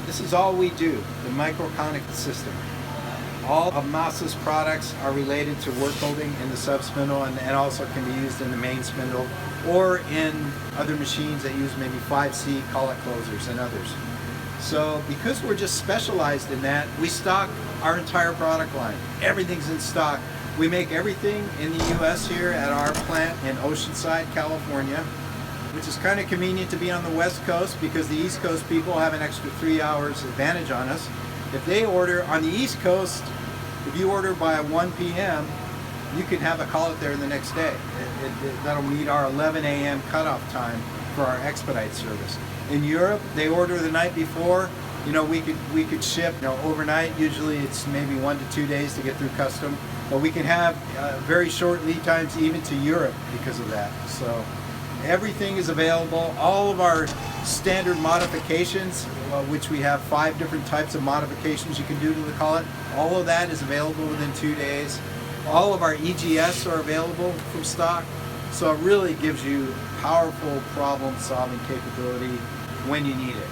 This is all we do, the Microconic system. All of Masa's products are related to workholding in the sub-spindle and also can be used in the main spindle or in other machines that use maybe 5C collet closers and others. So because we're just specialized in that, we stock our entire product line. Everything's in stock. We make everything in the US here at our plant in Oceanside, California, which is kind of convenient to be on the West Coast because the East Coast people have an extra 3 hours advantage on us. If they order on the East Coast, if you order by 1 p.m., you can have a collet there the next day. That'll meet our 11 a.m. cutoff time for our expedite service. In Europe, they order the night before. You know, we could ship, you know, overnight. Usually it's maybe 1 to 2 days to get through custom, but we can have very short lead times even to Europe because of that. So everything is available. All of our standard modifications, which we have 5 different types of modifications you can do to the collet, all of that is available within 2 days. All of our EGS are available from stock. So it really gives you powerful problem-solving capability when you need it.